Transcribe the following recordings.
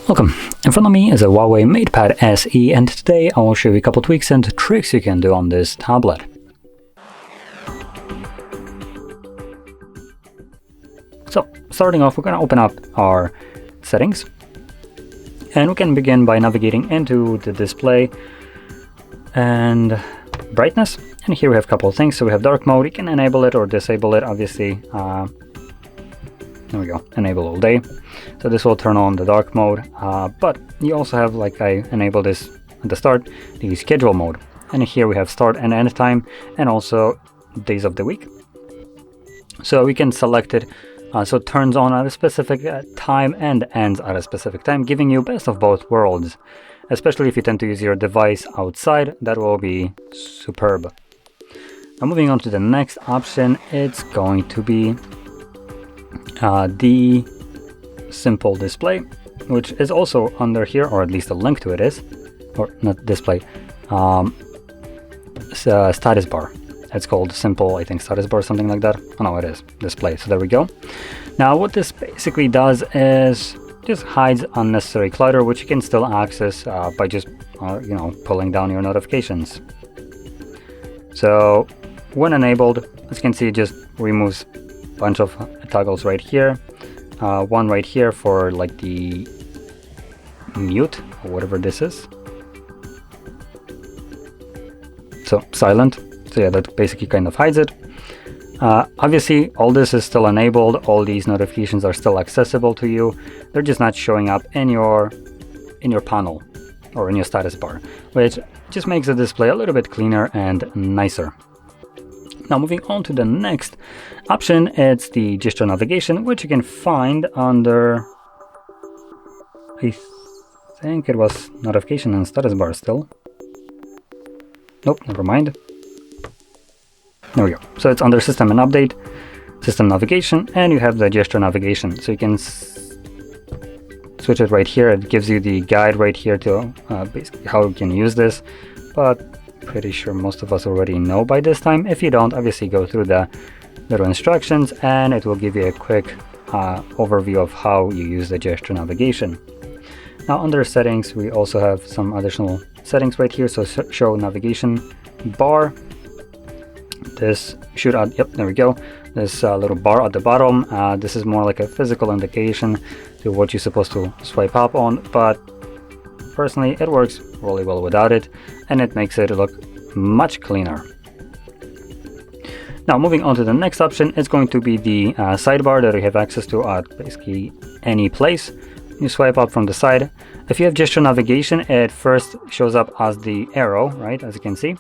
Welcome. In front of me is a Huawei MatePad SE, and today I will show you a couple tweaks and tricks you can do on this tablet. So, starting off, we're going to open up our settings, and we can begin by navigating into the display and brightness. And here we have a couple of things. So we have dark mode. You can enable it or disable it, obviously. There we go, enable all day. So this will turn on the dark mode, but you also have, like I enabled this at the start, the schedule mode. And here we have start and end time, and also days of the week. So we can select it so it turns on at a specific time and ends at a specific time, giving you best of both worlds. Especially if you tend to use your device outside, that will be superb. Now moving on to the next option, it's going to be the simple display, which is also under here, or at least a link to it is, or not display, status bar. It's called simple, I think, status bar, something like that. Oh no, it is display. So there we go. Now what this basically does is just hides unnecessary clutter, which you can still access by just pulling down your notifications. So when enabled, as you can see, it just removes a bunch of toggles right here, one right here for like the mute or whatever this is, so silent. So yeah, that basically kind of hides it. Obviously all this is still enabled, all these notifications are still accessible to you, they're just not showing up in your panel or in your status bar, which just makes the display a little bit cleaner and nicer. Now moving on to the next option, it's the gesture navigation, which you can find under, I think it was notification and status bar still. Nope, never mind. There we go. So it's under system and update, system navigation, and you have the gesture navigation. So you can switch it right here. It gives you the guide right here to basically how you can use this, but pretty sure most of us already know by this time. If you don't, obviously go through the little instructions and it will give you a quick overview of how you use the gesture navigation. Now under settings, we also have some additional settings right here. So show navigation bar. This should add, yep, there we go, this little bar at the bottom. This is more like a physical indication to what you're supposed to swipe up on, but personally it works really well without it, and it makes it look much cleaner. Now moving on to the next option, it's going to be the sidebar that you have access to at basically any place. You swipe up from the side. If you have gesture navigation, it first shows up as the arrow, right, as you can see.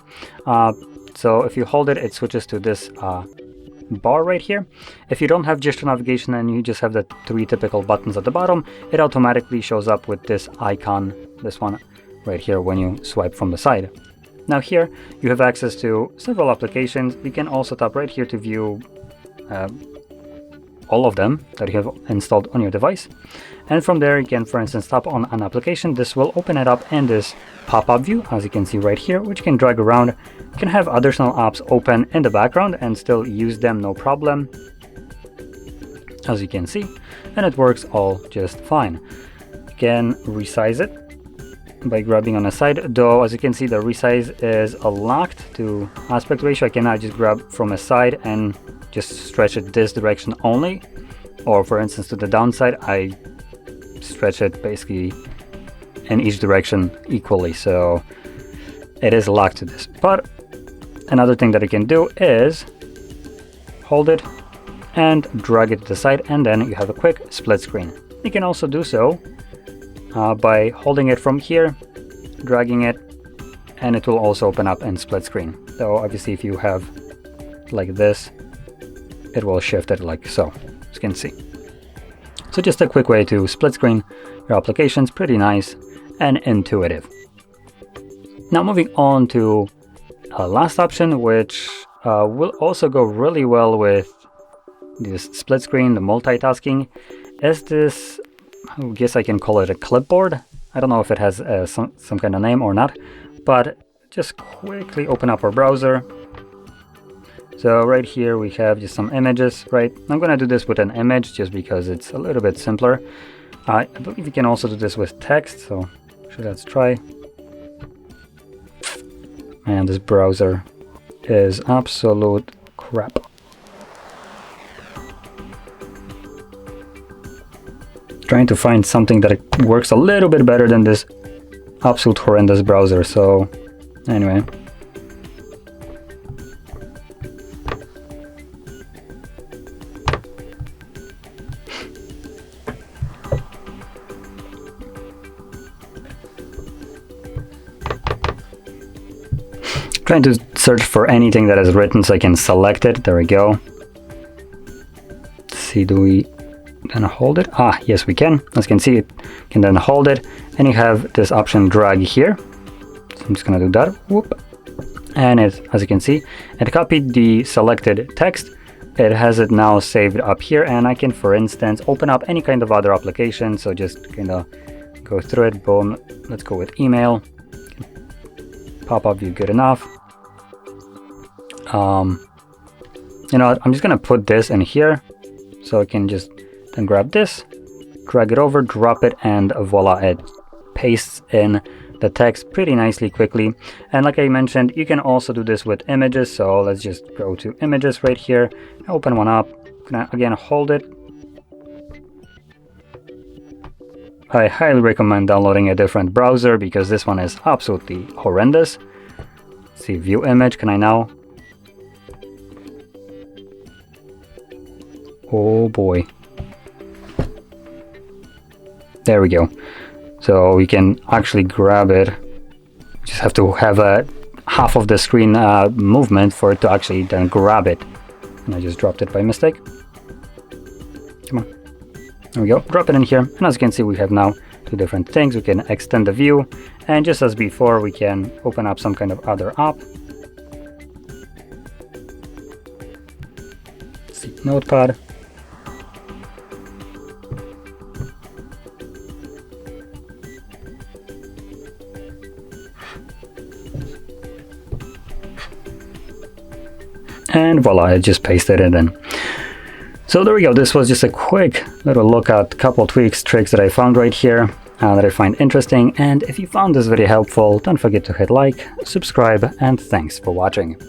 So if you hold it, it switches to this bar right here. If you don't have gesture navigation and you just have the three typical buttons at the bottom, it automatically shows up with this icon, this one right here, when you swipe from the side. Now here you have access to several applications. You can also tap right here to view all of them that you have installed on your device. And from there you can, for instance, tap on an application. This will open it up in this pop-up view, as you can see right here, which you can drag around. You can have additional apps open in the background and still use them, no problem, as you can see, and it works all just fine. You can resize it by grabbing on the side, though as you can see the resize is locked to aspect ratio. I cannot just grab from a side and just stretch it this direction only, or for instance to the downside, I stretch it basically in each direction equally, so it is locked to this. But another thing that you can do is hold it and drag it to the side, and then you have a quick split screen. You can also do so by holding it from here, dragging it, and it will also open up in split screen. So obviously if you have like this, it will shift it like so, as you can see. So just a quick way to split screen your applications, pretty nice and intuitive. Now moving on to last option, which will also go really well with this split screen, the multitasking, is this, I guess I can call it a clipboard. I don't know if it has some kind of name or not, but just quickly open up our browser. So right here we have just some images, right? I'm gonna do this with an image just because it's a little bit simpler. I believe you can also do this with text, so let's try. Man, this browser is absolute crap. Trying to find something that works a little bit better than this absolute horrendous browser, so anyway. Trying to search for anything that is written so I can select it. There we go. Let's see, do we then hold it? Ah, yes, we can. As you can see, it can then hold it, and you have this option drag here. So I'm just gonna do that. Whoop. And it, as you can see, it copied the selected text. It has it now saved up here, and I can, for instance, open up any kind of other application. So just kind of go through it. Boom. Let's go with email. Pop-up view, good enough. You know what, I'm just gonna put this in here, so I can just then grab this, drag it over, drop it, and voila, it pastes in the text pretty nicely quickly. And like I mentioned, you can also do this with images, so let's just go to images right here, open one up, gonna again hold it. I highly recommend downloading a different browser because this one is absolutely horrendous. Let's see, view image, can I now? Oh boy. There we go. So we can actually grab it. Just have to have a half of the screen movement for it to actually then grab it. And I just dropped it by mistake. Come on. There we go. Drop it in here. And as you can see, we have now two different things. We can extend the view. And just as before, we can open up some kind of other app. Let's see, Notepad. And voila, I just pasted it in. So there we go. This was just a quick little look at a couple tweaks, tricks that I found right here that I find interesting. And if you found this video helpful, don't forget to hit like, subscribe, and thanks for watching.